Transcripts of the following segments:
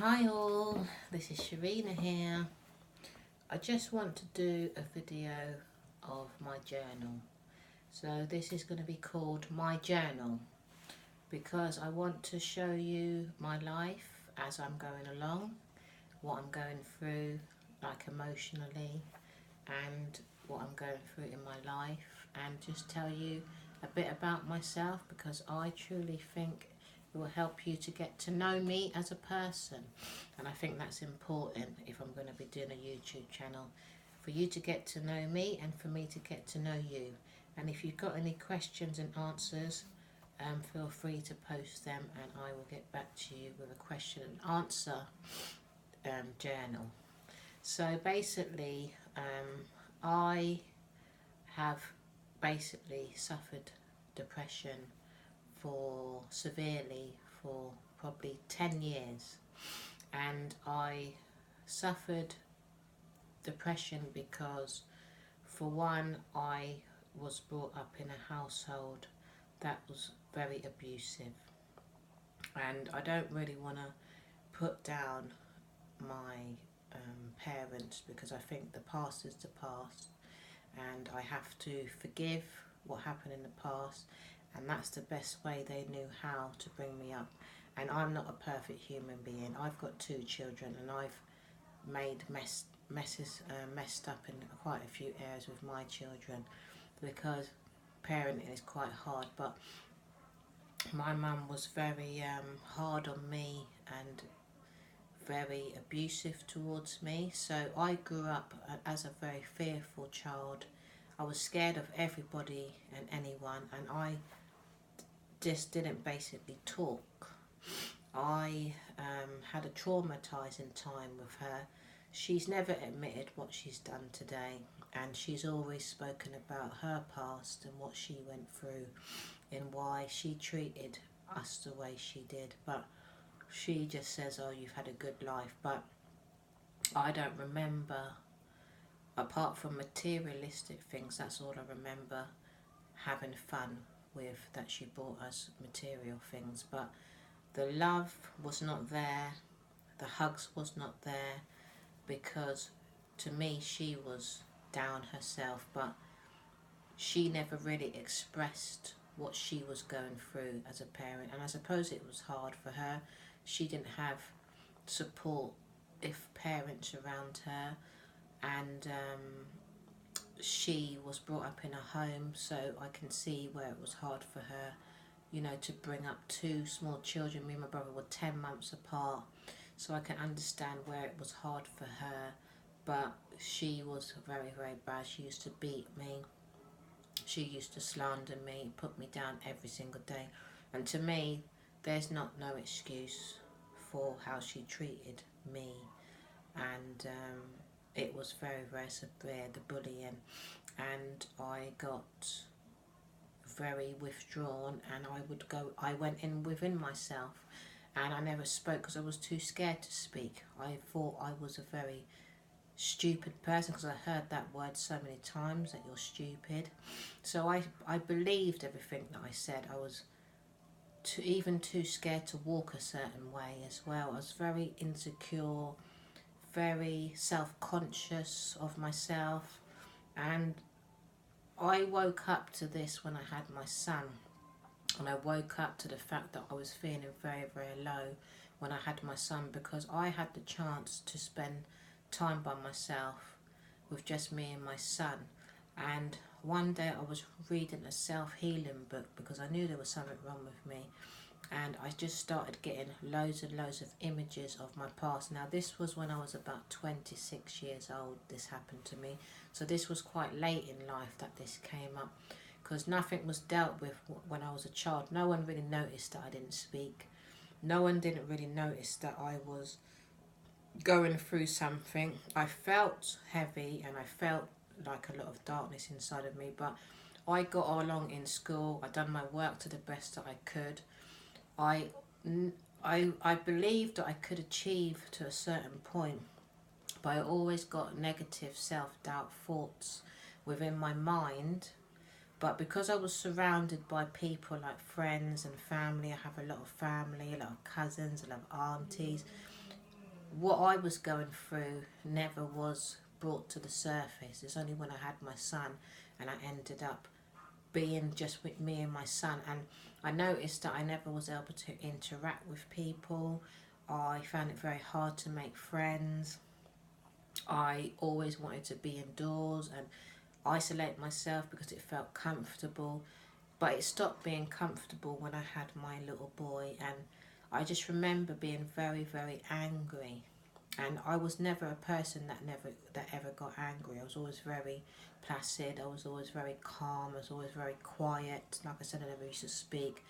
Hi all, this is Sharina here. I just want to do a video of my journal. So this is going to be called My Journal because I want to show you my life as I'm going along, what I'm going through like emotionally and what I'm going through in my life, and just tell you a bit about myself because I truly think it will help you to get to know me as a person, and I think that's important if I'm going to be doing a YouTube channel, for you to get to know me and for me to get to know you. And if you've got any questions and answers, feel free to post them and I will get back to you with a question and answer journal. So basically, I have basically suffered depression severely for probably 10 years, and I suffered depression because, for one, I was brought up in a household that was very abusive, and I don't really want to put down my parents because I think the past is the past and I have to forgive what happened in the past, and that's the best way they knew how to bring me up. And I'm not a perfect human being. I've got 2 children and I've made messed up in quite a few areas with my children because parenting is quite hard. But my mum was very hard on me and very abusive towards me, so I grew up as a very fearful child. I was scared of everybody and anyone, and I just didn't basically talk. I had a traumatizing time with her. She's never admitted what she's done today, and she's always spoken about her past and what she went through and why she treated us the way she did. But she just says, oh, you've had a good life. But I don't remember, apart from materialistic things, that's all I remember having fun with, that she bought us material things. But the love was not there, the hugs was not there, because to me she was down herself, but she never really expressed what she was going through as a parent, and I suppose it was hard for her. She didn't have support if parents around her, and she was brought up in a home, so I can see where it was hard for her, you know, to bring up 2 small children. Me and my brother were 10 months apart, so I can understand where it was hard for her. But she was very, very bad. She used to beat me, she used to slander me, put me down every single day, and to me there's no excuse for how she treated me. And it was very, very severe, the bullying, and I got very withdrawn, and I went in within myself, and I never spoke because I was too scared to speak. I thought I was a very stupid person because I heard that word so many times, that you're stupid. So I believed everything that I said. I was even too scared to walk a certain way as well. I was very insecure, very self-conscious of myself, and I woke up to this when I had my son, and I woke up to the fact that I was feeling very, very low when I had my son, because I had the chance to spend time by myself with just me and my son. And one day I was reading a self-healing book because I knew there was something wrong with me, and I just started getting loads and loads of images of my past. Now this was when I was about 26 years old, this happened to me, so this was quite late in life that this came up, because nothing was dealt with when I was a child. No one really noticed that I didn't speak. No one didn't really notice that I was going through something. I felt heavy and I felt like a lot of darkness inside of me, but I got along in school. I done my work to the best that I could. I believed that I could achieve to a certain point, but I always got negative self-doubt thoughts within my mind. But because I was surrounded by people like friends and family, I have a lot of family, a lot of cousins, a lot of aunties, what I was going through never was brought to the surface. It's only when I had my son and I ended up being just with me and my son, and I noticed that I never was able to interact with people. I found it very hard to make friends. I always wanted to be indoors and isolate myself because it felt comfortable, but it stopped being comfortable when I had my little boy. And I just remember being very, very angry, and I was never a person that ever got angry. I was always very placid. I was always very calm. I was always very quiet. Like I said, I never used to speak.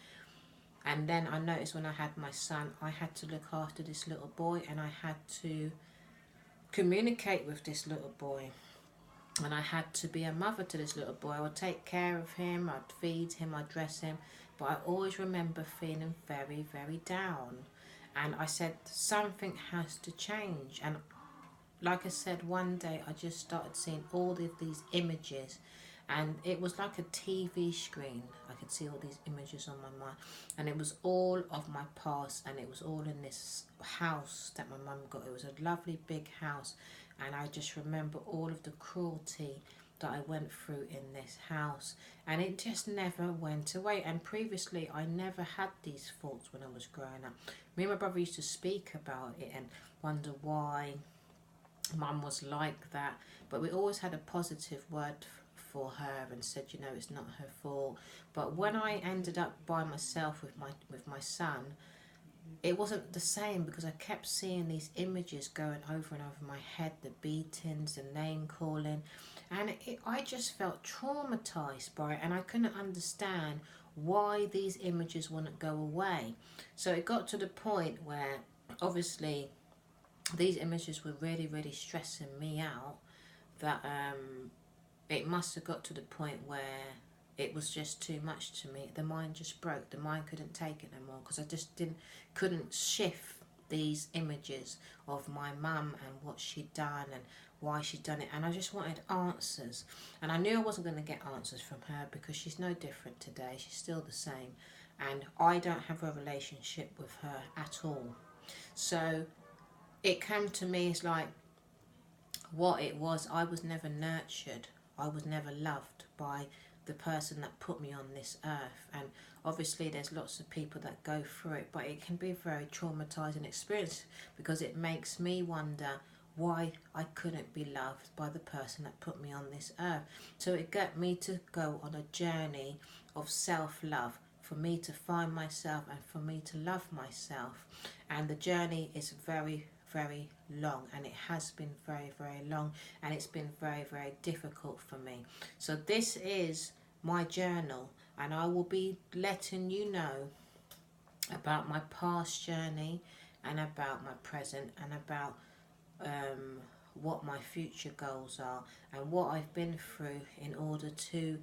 And then I noticed when I had my son, I had to look after this little boy, and I had to communicate with this little boy, and I had to be a mother to this little boy. I would take care of him, I'd feed him, I'd dress him, but I always remember feeling very, very down. And I said, something has to change. And like I said, one day I just started seeing all of these images, and it was like a TV screen. I could see all these images on my mind, and it was all of my past, and it was all in this house that my mum got. It was a lovely big house, and I just remember all of the cruelty that I went through in this house, and it just never went away. And previously I never had these thoughts when I was growing up. Me and my brother used to speak about it and wonder why mum was like that, but we always had a positive word for her and said, you know, it's not her fault. But when I ended up by myself with my son, it wasn't the same, because I kept seeing these images going over and over my head, the beatings, the name calling, and I just felt traumatized by it, and I couldn't understand why these images wouldn't go away. So it got to the point where obviously these images were really, really stressing me out, that it must have got to the point where it was just too much to me. The mind just broke. The mind couldn't take it no more, because I just couldn't shift these images of my mum and what she'd done and why she'd done it. And I just wanted answers. And I knew I wasn't going to get answers from her, because she's no different today. She's still the same. And I don't have a relationship with her at all. So it came to me as like what it was. I was never nurtured. I was never loved by the person that put me on this earth. And obviously there's lots of people that go through it, but it can be a very traumatizing experience, because it makes me wonder why I couldn't be loved by the person that put me on this earth. So it got me to go on a journey of self-love, for me to find myself and for me to love myself. And the journey is very, very long, and it has been very, very long, and it's been very, very difficult for me. So this is my journal, and I will be letting you know about my past journey and about my present and about what my future goals are and what I've been through in order to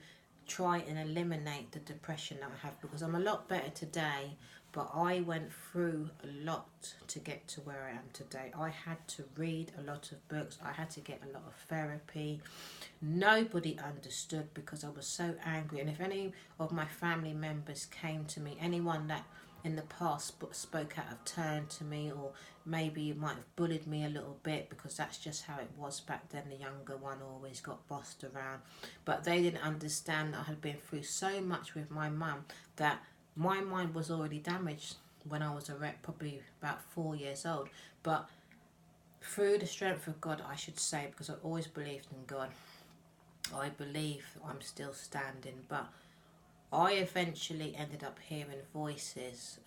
try and eliminate the depression that I have, because I'm a lot better today, but I went through a lot to get to where I am today. I had to read a lot of books. I had to get a lot of therapy. Nobody understood, because I was so angry. And if any of my family members came to me, anyone that in the past spoke out of turn to me, or maybe might have bullied me a little bit, because that's just how it was back then. The younger one always got bossed around, but they didn't understand that I had been through so much with my mum that my mind was already damaged when I was probably about 4 years old. But through the strength of God, I should say, because I always believed in God, I believe I'm still standing. But I eventually ended up hearing voices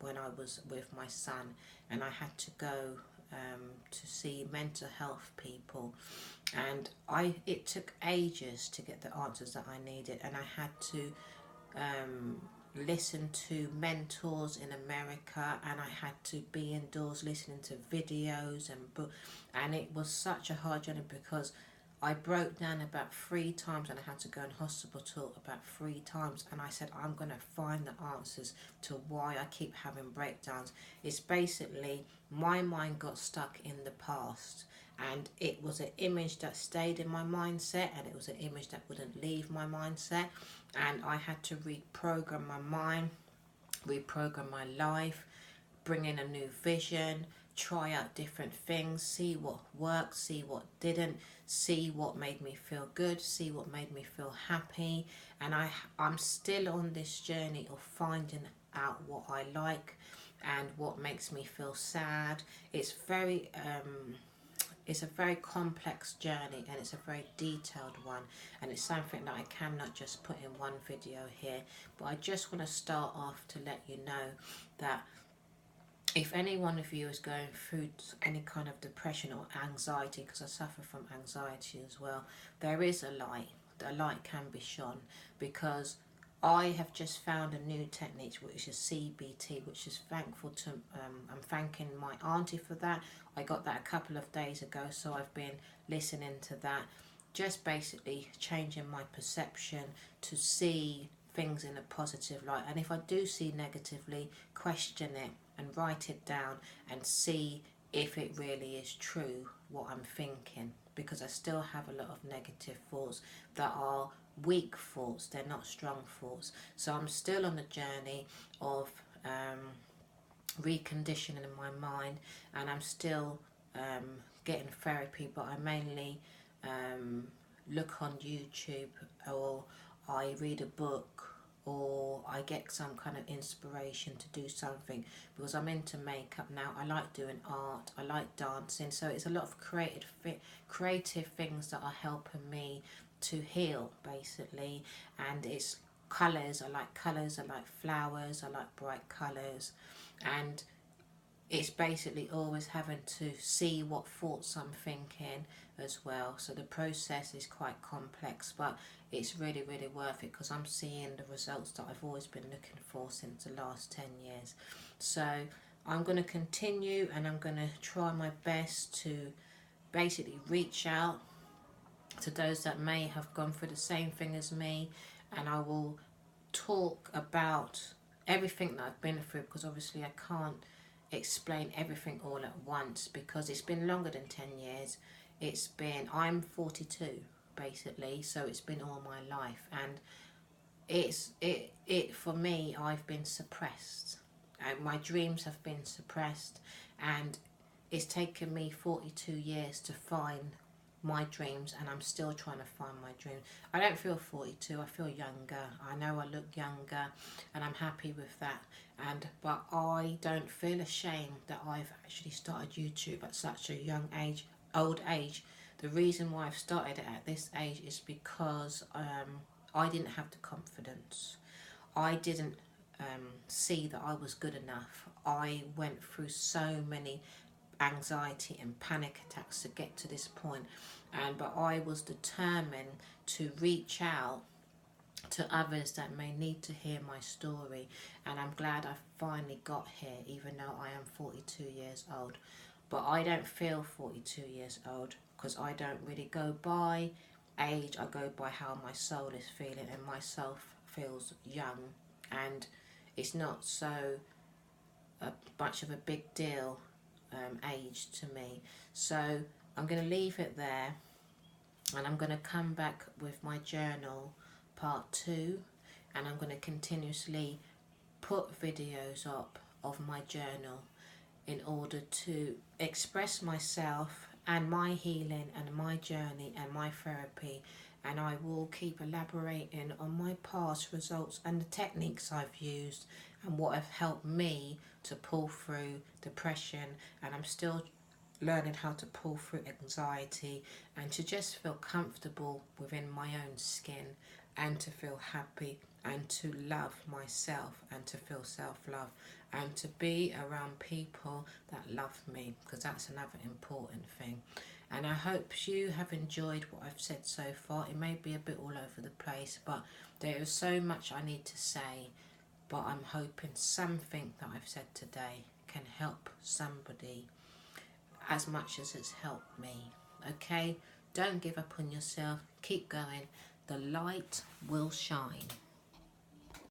when I was with my son, and I had to go to see mental health people, and it took ages to get the answers that I needed, and I had to listen to mentors in America, and I had to be indoors listening to videos and books, and it was such a hard journey, because I broke down about 3 times, and I had to go in hospital about 3 times, and I said, I'm going to find the answers to why I keep having breakdowns. It's basically my mind got stuck in the past, and it was an image that stayed in my mindset, and it was an image that wouldn't leave my mindset, and I had to reprogram my mind, reprogram my life, bring in a new vision, try out different things, see what worked, see what didn't, see what made me feel good, see what made me feel happy. And I'm still on this journey of finding out what I like and what makes me feel sad. It's a very complex journey, and it's a very detailed one, and it's something that I cannot just put in one video here. But I just want to start off to let you know that if any one of you is going through any kind of depression or anxiety, because I suffer from anxiety as well, there is a light. The light can be shone, because I have just found a new technique, which is CBT, which is thankful to, I'm thanking my auntie for that. I got that a couple of days ago, so I've been listening to that, just basically changing my perception to see things in a positive light. And if I do see negatively, question it and write it down and see if it really is true what I'm thinking, because I still have a lot of negative thoughts that are weak thoughts, they're not strong thoughts. So I'm still on the journey of reconditioning in my mind, and I'm still getting therapy, but I mainly look on YouTube, or I read a book, or I get some kind of inspiration to do something, because I'm into makeup now. I like doing art, I like dancing, so it's a lot of creative things that are helping me to heal, basically. And it's colours, I like flowers, I like bright colours, and it's basically always having to see what thoughts I'm thinking as well. So the process is quite complex, but it's really, really worth it, because I'm seeing the results that I've always been looking for since the last 10 years. So I'm going to continue, and I'm going to try my best to basically reach out to those that may have gone through the same thing as me, and I will talk about everything that I've been through, because obviously I can't explain everything all at once, because it's been longer than 10 years. I'm 42 basically, so it's been all my life, and it for me, I've been suppressed, and my dreams have been suppressed, and it's taken me 42 years to find my dreams, and I'm still trying to find my dreams. I don't feel 42, I feel younger. I know I look younger, and I'm happy with that. But I don't feel ashamed that I've actually started YouTube at such a old age. The reason why I've started it at this age is because I didn't have the confidence. I didn't see that I was good enough. I went through so many anxiety and panic attacks to get to this point, but I was determined to reach out to others that may need to hear my story, and I'm glad I finally got here, even though I am 42 years old. But I don't feel 42 years old, because I don't really go by age, I go by how my soul is feeling, and my soul feels young, and it's not so much of a big deal age to me. So I'm going to leave it there, and I'm going to come back with my journal part 2, and I'm going to continuously put videos up of my journal in order to express myself and my healing and my journey and my therapy. And I will keep elaborating on my past results and the techniques I've used and what have helped me to pull through depression. And I'm still learning how to pull through anxiety, and to just feel comfortable within my own skin, and to feel happy, and to love myself, and to feel self-love, and to be around people that love me, because that's another important thing. And I hope you have enjoyed what I've said so far. It may be a bit all over the place, but there is so much I need to say, but I'm hoping something that I've said today can help somebody as much as it's helped me. Okay, don't give up on yourself, keep going, the light will shine.